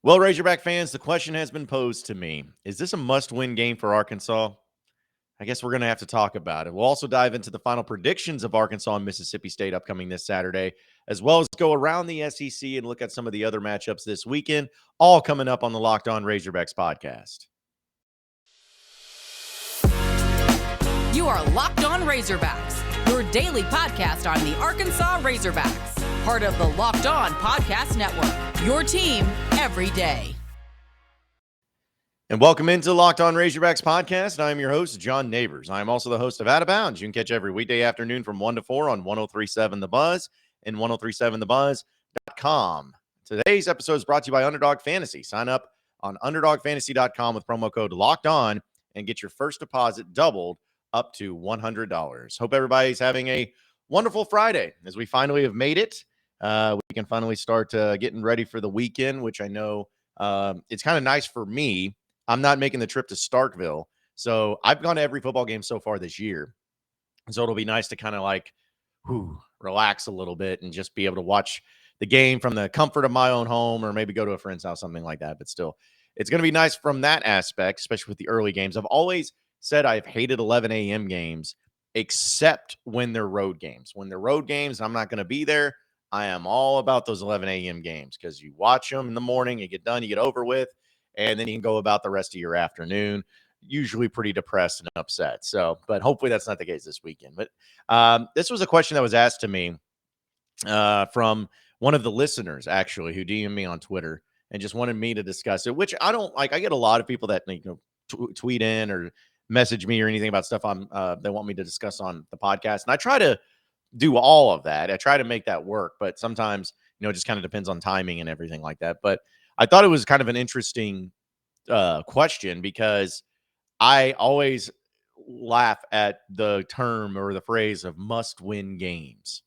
Well, Razorback fans, the question has been posed to me. Is this a must-win game for Arkansas? I guess we're going to have to talk about it. We'll also dive into the final predictions of Arkansas and Mississippi State upcoming this Saturday, as well as go around the SEC and look at some of the other matchups this weekend, all coming up on the Locked On Razorbacks podcast. You are Locked On Razorbacks, your daily podcast on the Arkansas Razorbacks, part of the Locked On Podcast Network, your team every day. And welcome into Locked On Razorbacks podcast. I am your host, John Nabors. I am also the host of Out of Bounds. You can catch every weekday afternoon from 1 to 4 on 1037 The Buzz and 1037thebuzz.com. Today's episode is brought to you by Underdog Fantasy. Sign up on underdogfantasy.com with promo code Locked On and get your first deposit doubled up to $100. Hope everybody's having a wonderful Friday as we finally have made it. We can finally start getting ready for the weekend, which I know it's kind of nice for me. I'm not making the trip to Starkville. So I've gone to every football game so far this year. So it'll be nice to kind of relax a little bit and just be able to watch the game from the comfort of my own home or maybe go to a friend's house, something like that. But still, it's going to be nice from that aspect, especially with the early games. I've always said I've hated 11 a.m. games, except when they're road games. When they're road games, I'm not going to be there. I am all about those 11 a.m. games because you watch them in the morning, you get done, you get over with, and then you can go about the rest of your afternoon, usually pretty depressed and upset. So, but hopefully that's not the case this weekend. But this was a question that was asked to me from one of the listeners, actually, who DM'd me on Twitter and just wanted me to discuss it, which I don't like. I get a lot of people that tweet in or message me or anything about stuff they want me to discuss on the podcast. And I try to do all of that. I try to make that work, but sometimes, it just kind of depends on timing and everything like that. But I thought it was kind of an interesting question because I always laugh at the term or the phrase of must-win games.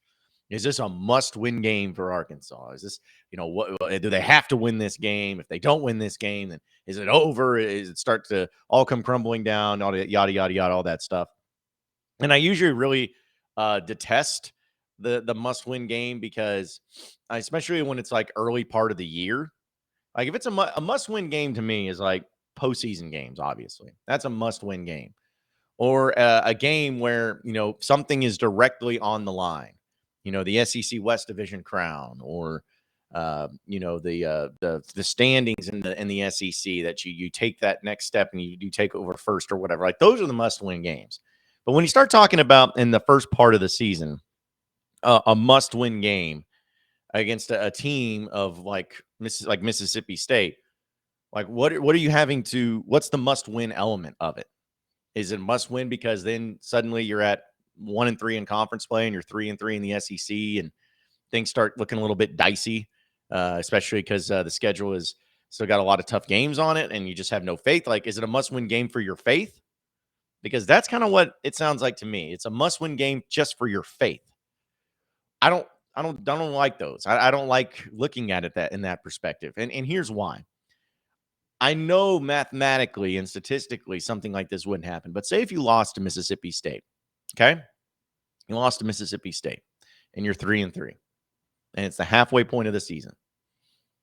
Is this a must-win game for Arkansas? Is this, what do they have to win this game? If they don't win this game, then is it over? Is it start to all come crumbling down? All the yada, yada, yada, all that stuff. And I usually really detest the must-win game because especially when it's like early part of the year. Like if it's a must-win game to me is like postseason games, obviously. That's a must-win game. Or a game where, something is directly on the line. The SEC West Division crown or, the standings in the SEC that you take that next step and you take over first or whatever. Like those are the must-win games. But when you start talking about in the first part of the season, a must-win game against a team of like Mississippi State, like what are you having to? What's the must-win element of it? Is it must-win because then suddenly you're at 1-3 in conference play and you're 3-3 in the SEC and things start looking a little bit dicey, especially because the schedule is still got a lot of tough games on it and you just have no faith. Like, is it a must-win game for your faith? Because that's kind of what it sounds like to me. It's a must-win game just for your faith. I don't like those. I don't like looking at it in that perspective. And here's why. I know mathematically and statistically something like this wouldn't happen. But say if you lost to Mississippi State, okay? You lost to Mississippi State and you're 3-3. And it's the halfway point of the season.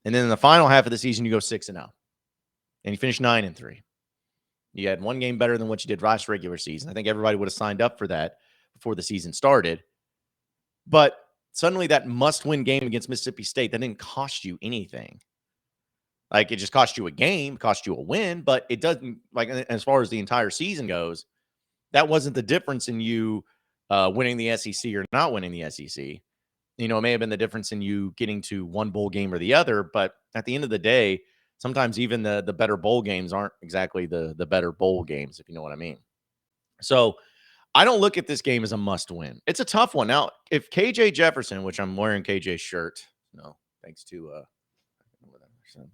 And then in the final half of the season, you go 6-0. And you finish 9-3. You had one game better than what you did last regular season. I think everybody would have signed up for that before the season started. But suddenly that must-win game against Mississippi State, that didn't cost you anything. Like, it just cost you a game, cost you a win, but it doesn't, like, as far as the entire season goes, that wasn't the difference in you winning the SEC or not winning the SEC. It may have been the difference in you getting to one bowl game or the other, but at the end of the day, sometimes even the better bowl games aren't exactly the better bowl games, if you know what I mean. So I don't look at this game as a must-win. It's a tough one. Now, if KJ Jefferson, which I'm wearing KJ's shirt, thanks to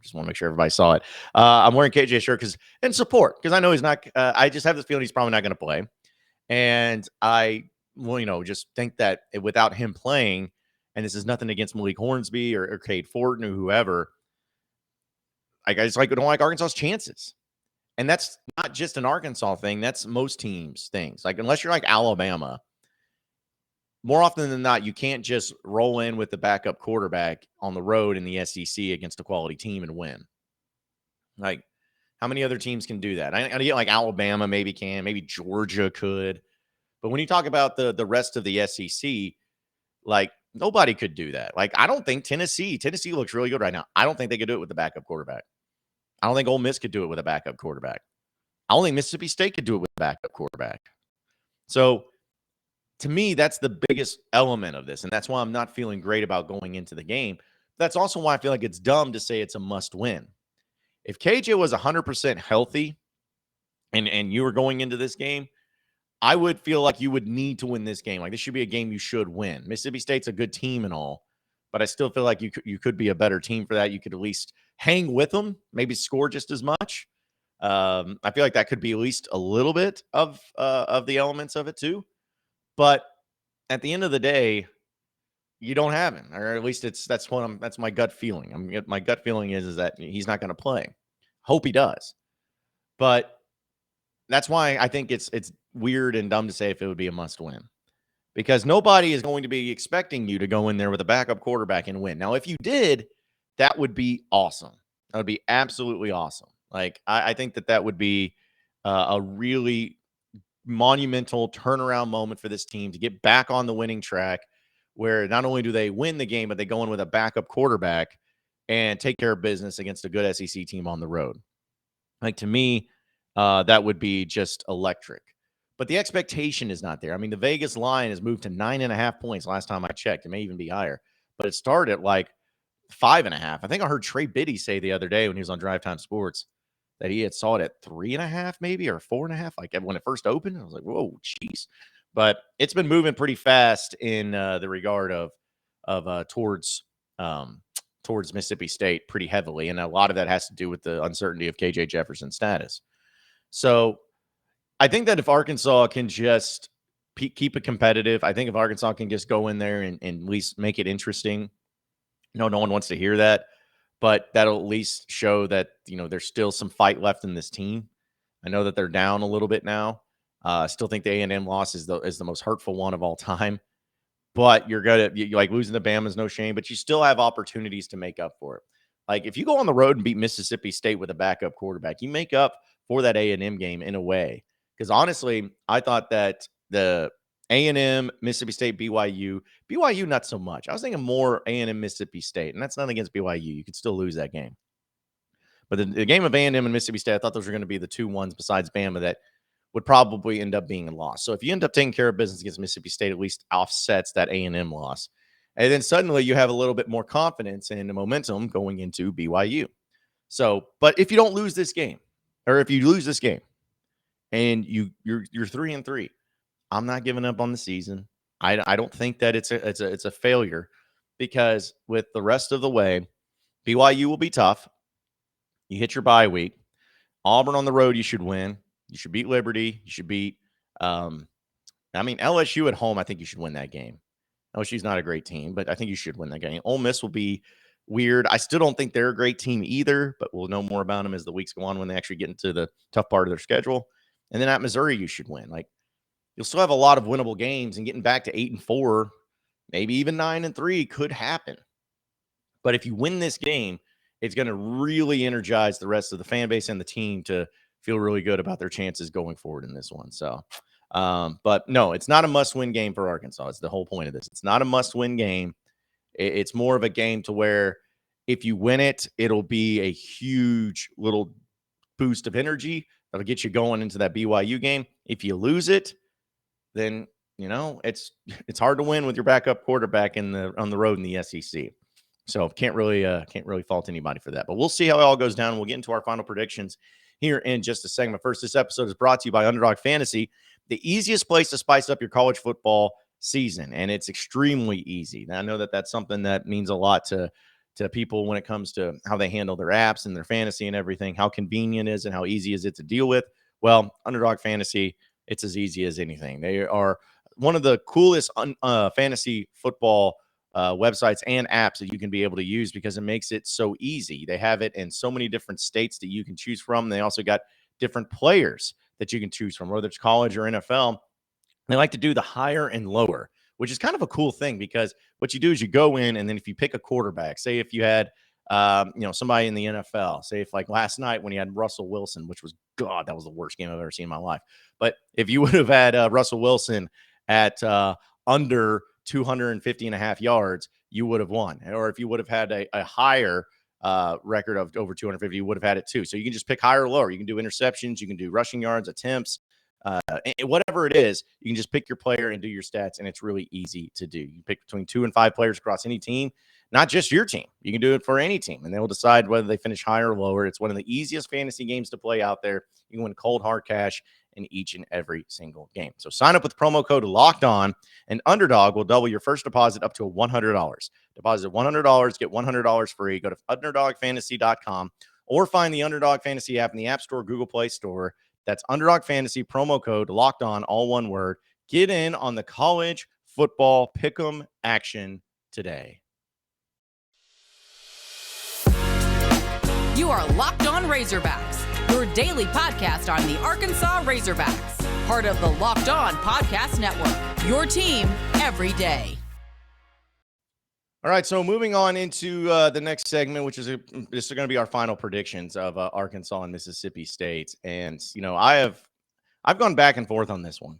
just want to make sure everybody saw it. I'm wearing KJ's shirt because I know he's not. I just have this feeling he's probably not going to play, and I just think that without him playing, and this is nothing against Malik Hornsby or Cade Fortin or whoever, I just don't like Arkansas's chances. And that's not just an Arkansas thing. That's most teams' things. Like, unless you're like Alabama, more often than not, you can't just roll in with the backup quarterback on the road in the SEC against a quality team and win. Like, how many other teams can do that? I get like Alabama maybe can, maybe Georgia could. But when you talk about the rest of the SEC, like nobody could do that. Like, I don't think Tennessee looks really good right now. I don't think they could do it with the backup quarterback. I don't think Ole Miss could do it with a backup quarterback. I don't think Mississippi State could do it with a backup quarterback. So to me, that's the biggest element of this. And that's why I'm not feeling great about going into the game. That's also why I feel like it's dumb to say it's a must win. If KJ was 100% healthy and you were going into this game, I would feel like you would need to win this game. Like, this should be a game you should win. Mississippi State's a good team and all, but I still feel like you could be a better team for that. You could at least hang with them, maybe score just as much. I feel like that could be at least a little bit of the elements of it too. But at the end of the day, you don't have him, or at least that's my gut feeling. My gut feeling is that he's not going to play. Hope he does, but that's why I think it's weird and dumb to say if it would be a must win, because nobody is going to be expecting you to go in there with a backup quarterback and win. Now, if you did, that would be awesome. That would be absolutely awesome. Like, I think that would be a really monumental turnaround moment for this team to get back on the winning track, where not only do they win the game, but they go in with a backup quarterback and take care of business against a good SEC team on the road. Like, to me, that would be just electric. But the expectation is not there. I mean, the Vegas line has moved to 9.5 points last time I checked. It may even be higher, but it started at like 5.5. I think I heard Trey Biddy say the other day when he was on Drive Time Sports that he had saw it at 3.5, maybe, or 4.5, like when it first opened. I was like, whoa, jeez. But it's been moving pretty fast in the regard of towards Mississippi State pretty heavily, and a lot of that has to do with the uncertainty of KJ Jefferson's status. So I think that if Arkansas can just keep it competitive, I think if Arkansas can just go in there and at least make it interesting. No one wants to hear that, but that'll at least show that, there's still some fight left in this team. I know that they're down a little bit now. I still think the A&M loss is the most hurtful one of all time. But you're like losing to Bama is no shame, but you still have opportunities to make up for it. Like, if you go on the road and beat Mississippi State with a backup quarterback, you make up for that A&M game in a way. Because honestly, I thought that the A&M, Mississippi State, BYU, not so much. I was thinking more A&M, Mississippi State, and that's not against BYU. You could still lose that game. But the game of A&M and Mississippi State, I thought those were going to be the two ones besides Bama that would probably end up being a loss. So if you end up taking care of business against Mississippi State, at least offsets that A&M loss. And then suddenly you have a little bit more confidence and the momentum going into BYU. So, but if you don't lose this game, or if you lose this game and you're 3-3, I'm not giving up on the season. I don't think that it's a failure, because with the rest of the way, BYU will be tough. You hit your bye week. Auburn on the road, you should win. You should beat Liberty. You should beat LSU at home. I think you should win that game. LSU's not a great team, but I think you should win that game. Ole Miss will be weird. I still don't think they're a great team either, but we'll know more about them as the weeks go on when they actually get into the tough part of their schedule. And then at Missouri, you should win. Like, you'll still have a lot of winnable games, and getting back to 8-4, maybe even 9-3 could happen. But if you win this game, it's going to really energize the rest of the fan base and the team to feel really good about their chances going forward in this one. So, but no, it's not a must-win game for Arkansas. It's the whole point of this. It's not a must-win game. It's more of a game to where if you win it, it'll be a huge little boost of energy that'll get you going into that BYU game. If you lose it, then it's hard to win with your backup quarterback on the road in the SEC. So can't really fault anybody for that. But we'll see how it all goes down. We'll get into our final predictions here in just a second. But first, this episode is brought to you by Underdog Fantasy, the easiest place to spice up your college football season, and it's extremely easy. Now, I know that that's something that means a lot to people when it comes to how they handle their apps and their fantasy and everything, how convenient it is and how easy is it to deal with. Well, Underdog Fantasy, it's as easy as anything. They are one of the coolest fantasy football websites and apps that you can be able to use, because it makes it so easy. They have it in so many different states that you can choose from. They also got different players that you can choose from, whether it's college or NFL. They like to do the higher and lower, which is kind of a cool thing, because what you do is you go in, and then if you pick a quarterback, say if you had somebody in the NFL, say if like last night when he had Russell Wilson, which was, God, that was the worst game I've ever seen in my life. But if you would have had Russell Wilson at under 250 and a half yards, you would have won. Or if you would have had a higher record of over 250, you would have had it too. So you can just pick higher or lower. You can do interceptions, you can do rushing yards, attempts, whatever it is. You can just pick your player and do your stats, and it's really easy to do. You pick between 2 and 5 players across any team, not just your team. You can do it for any team, and they'll decide whether they finish higher or lower. It's one of the easiest fantasy games to play out there. You can win cold hard cash in each and every single game. So sign up with promo code Locked On, and Underdog will double your first deposit up to $100. Deposit $100, get $100 free. Go to UnderdogFantasy.com or find the Underdog Fantasy app in the App Store, Google Play Store. That's Underdog Fantasy, promo code Locked On, all one word. Get in on the college football pick'em action today. You are Locked On Razorbacks, your daily podcast on the Arkansas Razorbacks, part of the Locked On Podcast Network, your team every day. All right, so moving on into the next segment, which is this is going to be our final predictions of Arkansas and Mississippi State. And, I've gone back and forth on this one.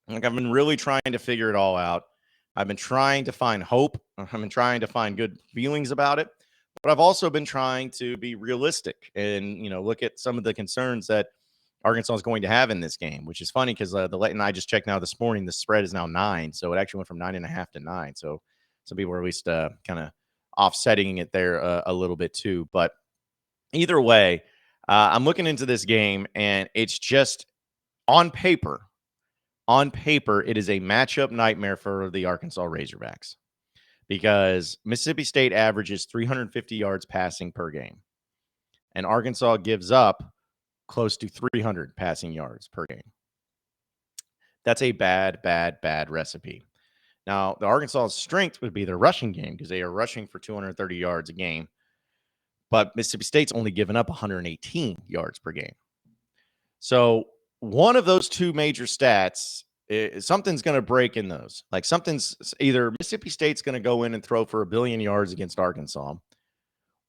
Like, I've been really trying to figure it all out. I've been trying to find hope. I've been trying to find good feelings about it. But I've also been trying to be realistic and, look at some of the concerns that Arkansas is going to have in this game, which is funny because and I just checked now this morning, the spread is now 9. So it actually went from 9.5 to 9. So some people are at least kind of offsetting it there a little bit too. But either way, I'm looking into this game, and it's just on paper, it is a matchup nightmare for the Arkansas Razorbacks, because Mississippi State averages 350 yards passing per game, and Arkansas gives up close to 300 passing yards per game. That's a bad recipe. Now, the Arkansas' strength would be their rushing game because they are rushing for 230 yards a game, but Mississippi State's only given up 118 yards per game. So one of those two major stats, something's going to break in those. Like, something's either Mississippi State's going to go in and throw for 1 billion yards against Arkansas,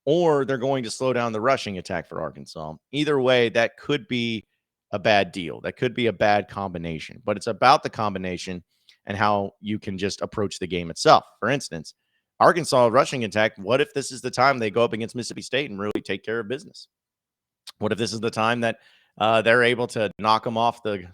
or they're going to slow down the rushing attack for Arkansas. Either way, that could be a bad deal. That could be a bad combination, but it's about the combination and how you can just approach the game itself. For instance, Arkansas rushing attack, what if this is the time they go up against Mississippi State and really take care of business? What if this is the time that they're able to knock them off the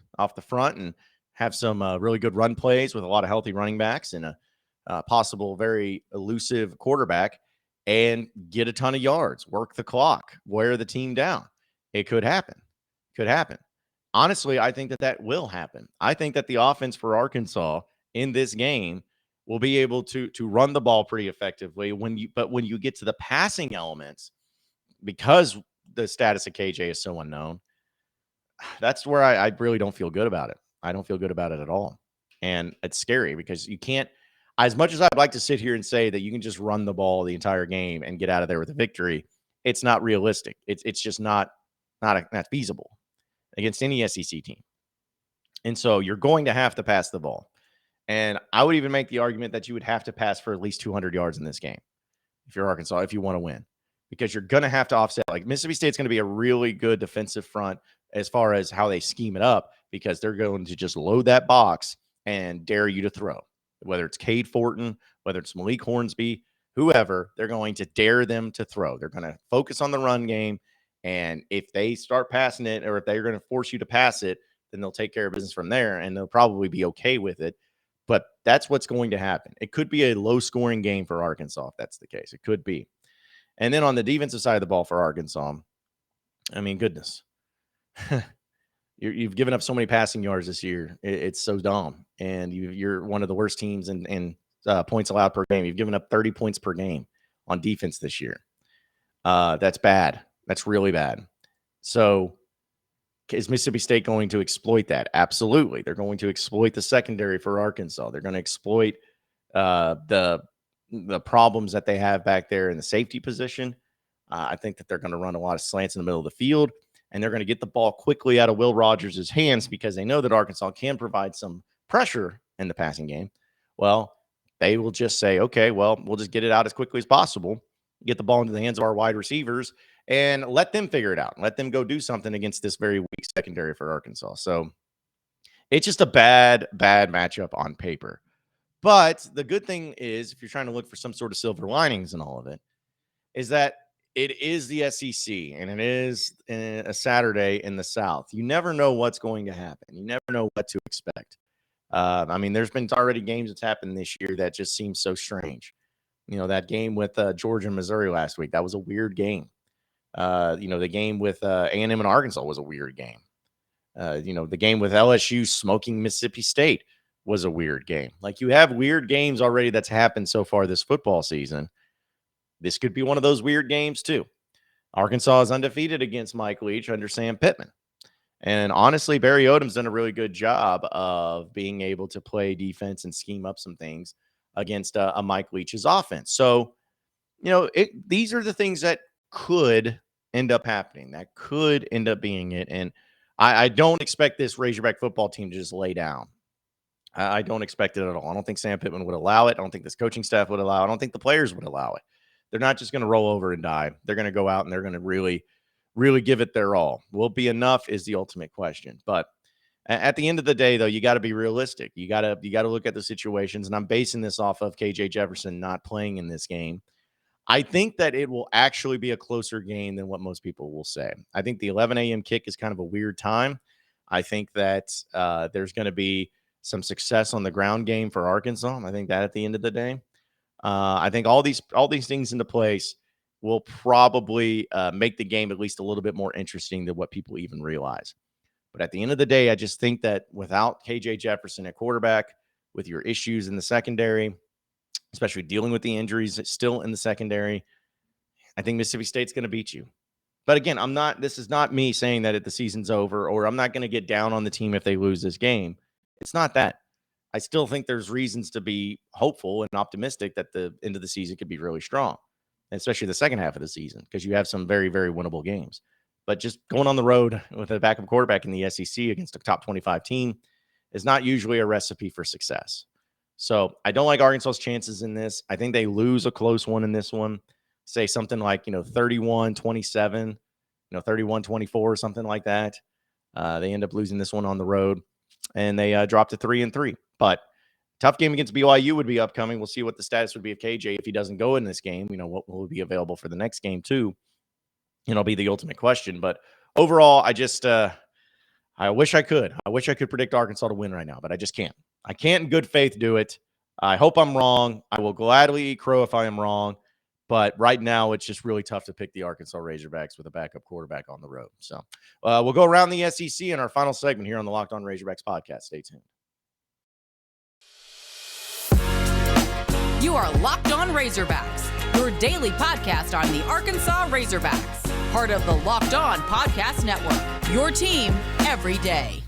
front and have some really good run plays with a lot of healthy running backs and a possible very elusive quarterback and get a ton of yards, work the clock, wear the team down? It could happen. Honestly, I think that will happen. I think that the offense for Arkansas in this game will be able to run the ball pretty effectively. When you get to the passing elements, because the status of KJ is so unknown, that's where I really don't feel good about it. I don't feel good about it at all. And it's scary because you can't, as much as I'd like to sit here and say that you can just run the ball the entire game and get out of there with a victory, it's not realistic. It's just not feasible against any SEC team. And so you're going to have to pass the ball. And I would even make the argument that you would have to pass for at least 200 yards in this game if you're Arkansas, if you want to win, because you're going to have to offset. Like, Mississippi State's going to be a really good defensive front as far as how they scheme it up, because they're going to just load that box and dare you to throw. Whether it's Cade Fortin, whether it's Malik Hornsby, whoever, they're going to dare them to throw. They're going to focus on the run game. And if they start passing it, or if they're going to force you to pass it, then they'll take care of business from there, and they'll probably be okay with it. But that's what's going to happen. It could be a low-scoring game for Arkansas if that's the case. It could be. And then on the defensive side of the ball for Arkansas, I mean, goodness. You've given up so many passing yards this year. It's so dumb. And you're one of the worst teams in points allowed per game. You've given up 30 points per game on defense this year. That's bad. That's really bad. So is Mississippi State going to exploit that? Absolutely. They're going to exploit the secondary for Arkansas. They're going to exploit the problems that they have back there in the safety position. I think that they're going to run a lot of slants in the middle of the field, and they're going to get the ball quickly out of Will Rogers' hands because they know that Arkansas can provide some pressure in the passing game. Well, they will just say, okay, well, we'll just get it out as quickly as possible, get the ball into the hands of our wide receivers, and let them figure it out. Let them go do something against this very weak secondary for Arkansas. So it's just a bad matchup on paper. But the good thing is, if you're trying to look for some sort of silver linings in all of it, is that it is the SEC and it is a Saturday in the South. You never know what's going to happen. You never know what to expect. I mean, there's been already games that's happened this year that just seem so strange. That game with Georgia and Missouri last week, that was a weird game. The game with A&M and Arkansas was a weird game. The game with LSU smoking Mississippi State was a weird game. Like, you have weird games already that's happened so far this football season. This could be one of those weird games too. Arkansas is undefeated against Mike Leach under Sam Pittman. And honestly, Barry Odom's done a really good job of being able to play defense and scheme up some things against a Mike Leach's offense. So, these are the things that could end up happening. That could end up being it. And I don't expect this Razorback football team to just lay down. I don't expect it at all. I don't think Sam Pittman would allow it. I don't think this coaching staff would allow it. I don't think the players would allow it. They're not just going to roll over and die. They're going to go out and they're going to really, really give it their all. Will it be enough is the ultimate question. But at the end of the day, though, you got to be realistic. You got to look at the situations. And I'm basing this off of KJ Jefferson not playing in this game. I think that it will actually be a closer game than what most people will say. I think the 11 a.m. kick is kind of a weird time. I think that there's going to be some success on the ground game for Arkansas. I think that at the end of the day, I think all these things into place will probably make the game at least a little bit more interesting than what people even realize. But at the end of the day, I just think that without KJ Jefferson at quarterback, with your issues in the secondary, especially dealing with the injuries still in the secondary, I think Mississippi State's going to beat you. But again, this is not me saying that the season's over, or I'm not going to get down on the team if they lose this game. It's not that. I still think there's reasons to be hopeful and optimistic that the end of the season could be really strong, especially the second half of the season, because you have some very, very winnable games. But just going on the road with a backup quarterback in the SEC against a top 25 team is not usually a recipe for success. So I don't like Arkansas's chances in this. I think they lose a close one in this one. Say something like, 31-27, 31-24 or something like that. They end up losing this one on the road, and they drop to 3-3. But tough game against BYU would be upcoming. We'll see what the status would be of KJ if he doesn't go in this game. What will be available for the next game too? Be the ultimate question. But overall, I wish I could. I wish I could predict Arkansas to win right now, but I just can't. I can't in good faith do it. I hope I'm wrong. I will gladly eat crow if I am wrong. But right now, it's just really tough to pick the Arkansas Razorbacks with a backup quarterback on the road. So we'll go around the SEC in our final segment here on the Locked On Razorbacks podcast. Stay tuned. You are Locked On Razorbacks, your daily podcast on the Arkansas Razorbacks, part of the Locked On Podcast Network, your team every day.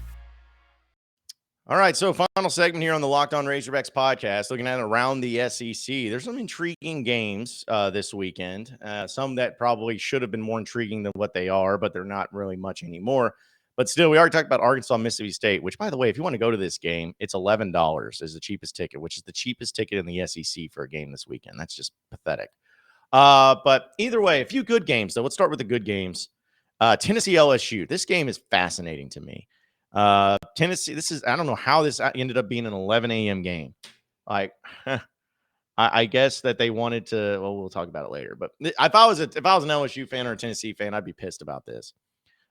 All right, so final segment here on the Locked On Razorbacks podcast, looking at around the SEC. There's some intriguing games this weekend, some that probably should have been more intriguing than what they are, but they're not really much anymore. But still, we already talked about Arkansas, Mississippi State, which, by the way, if you want to go to this game, it's $11 is the cheapest ticket, which is the cheapest ticket in the SEC for a game this weekend. That's just pathetic. But either way, a few good games, though. Let's start with the good games. Tennessee LSU. This game is fascinating to me. Tennessee, I don't know how this ended up being an 11 a.m. game. Like, I guess that they wanted to, well, we'll talk about it later. But if I was an LSU fan or a Tennessee fan, I'd be pissed about this.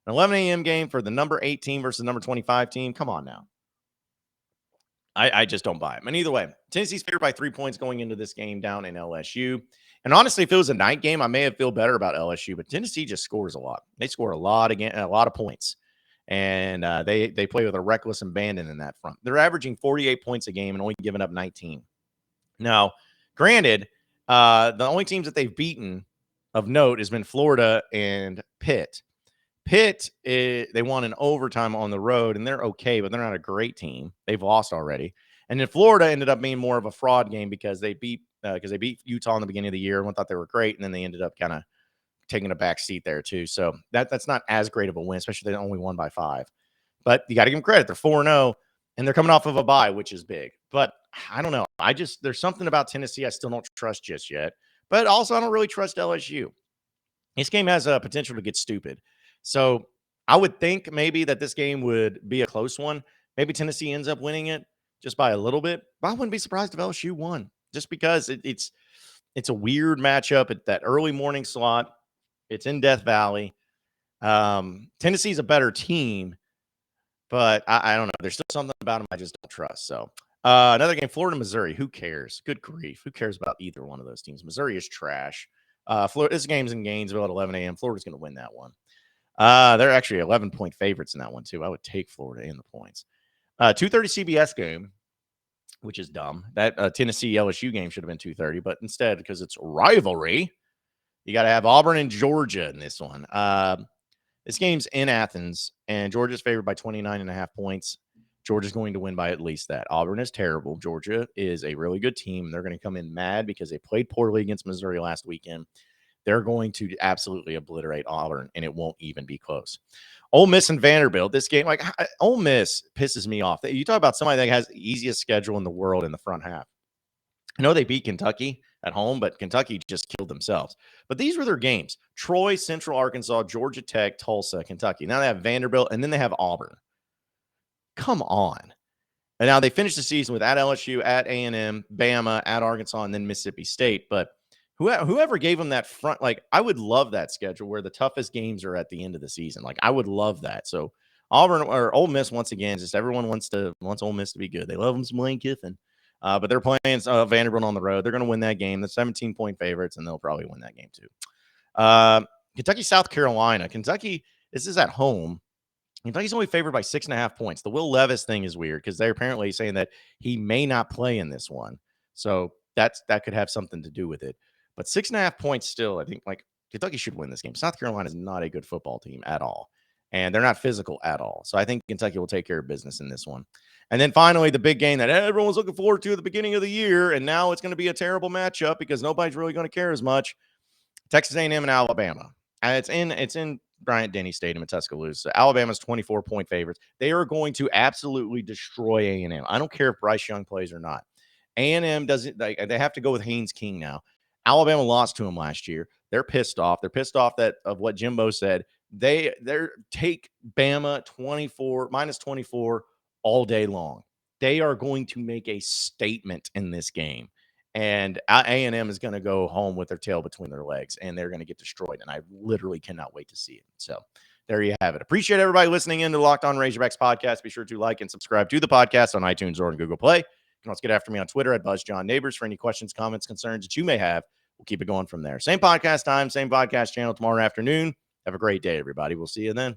An 11 a.m. game for the number 8 team versus the number 25 team. Come on now. I just don't buy it. And either way, Tennessee's favored by 3 points going into this game down in LSU. And honestly, if it was a night game, I may have feel better about LSU. But Tennessee just scores a lot. They score a lot of points. And they play with a reckless abandon in that front. They're averaging 48 points a game and only giving up 19. Now, granted, the only teams that they've beaten of note has been Florida and Pitt. Pitt, they won in overtime on the road, and they're okay, but they're not a great team. They've lost already. And then Florida ended up being more of a fraud game because they beat Utah in the beginning of the year. Everyone thought they were great, and then they ended up kind of taking a back seat there too. So that's not as great of a win, especially they only won by 5. But you got to give them credit. They're 4-0, and they're coming off of a bye, which is big. But I don't know. There's something about Tennessee I still don't trust just yet. But also, I don't really trust LSU. This game has a potential to get stupid. So I would think maybe that this game would be a close one. Maybe Tennessee ends up winning it just by a little bit. But I wouldn't be surprised if LSU won just because it's a weird matchup at that early morning slot. It's in Death Valley. Tennessee's a better team, but I don't know. There's still something about them I just don't trust. So another game, Florida, Missouri. Who cares? Good grief. Who cares about either one of those teams? Missouri is trash. Florida, this game's in Gainesville at 11 a.m. Florida's going to win that one. They're actually 11-point favorites in that one, too. I would take Florida in the points. 2:30 CBS game, which is dumb. That Tennessee LSU game should have been 2:30, but instead, because it's rivalry, you got to have Auburn and Georgia in this one. This game's in Athens, and Georgia's favored by 29.5 points. Georgia's going to win by at least that. Auburn is terrible. Georgia is a really good team. They're going to come in mad because they played poorly against Missouri last weekend. They're going to absolutely obliterate Auburn, and it won't even be close. Ole Miss and Vanderbilt, this game, like Ole Miss pisses me off. You talk about somebody that has the easiest schedule in the world in the front half. I know they beat Kentucky at home, but Kentucky just killed themselves. But these were their games. Troy, Central Arkansas, Georgia Tech, Tulsa, Kentucky. Now they have Vanderbilt, and then they have Auburn. Come on. And now they finished the season with at LSU, at A&M, Bama, at Arkansas, and then Mississippi State. But whoever gave them that front, like, I would love that schedule where the toughest games are at the end of the season. Like, I would love that. So Auburn or Ole Miss, once again, just everyone wants Ole Miss to be good. They love them some Lane Kiffin. But they're playing Vanderbilt on the road. They're going to win that game. The 17-point favorites, and they'll probably win that game too. Kentucky, South Carolina. Kentucky, this is at home. Kentucky's only favored by 6.5 points. The Will Levis thing is weird because they're apparently saying that he may not play in this one. So that could have something to do with it. But 6.5 points still, I think, like, Kentucky should win this game. South Carolina is not a good football team at all. And they're not physical at all. So I think Kentucky will take care of business in this one. And then finally, the big game that everyone was looking forward to at the beginning of the year, and now it's going to be a terrible matchup because nobody's really going to care as much. Texas A&M and Alabama. And it's in Bryant-Denny Stadium in Tuscaloosa. Alabama's 24-point favorites. They are going to absolutely destroy A&M. I don't care if Bryce Young plays or not. A&M doesn't. They have to go with Haynes King now. Alabama lost to him last year. They're pissed off. They're pissed off of what Jimbo said. They're take Bama minus 24 all day long. They are going to make a statement in this game. And A&M is going to go home with their tail between their legs, and they're going to get destroyed. And I literally cannot wait to see it. So there you have it. Appreciate everybody listening in to Locked On Razorbacks podcast. Be sure to like and subscribe to the podcast on iTunes or on Google Play. You can also get after me on Twitter at BuzzJohnNabors for any questions, comments, concerns that you may have. We'll keep it going from there. Same podcast time, same podcast channel tomorrow afternoon. Have a great day, everybody. We'll see you then.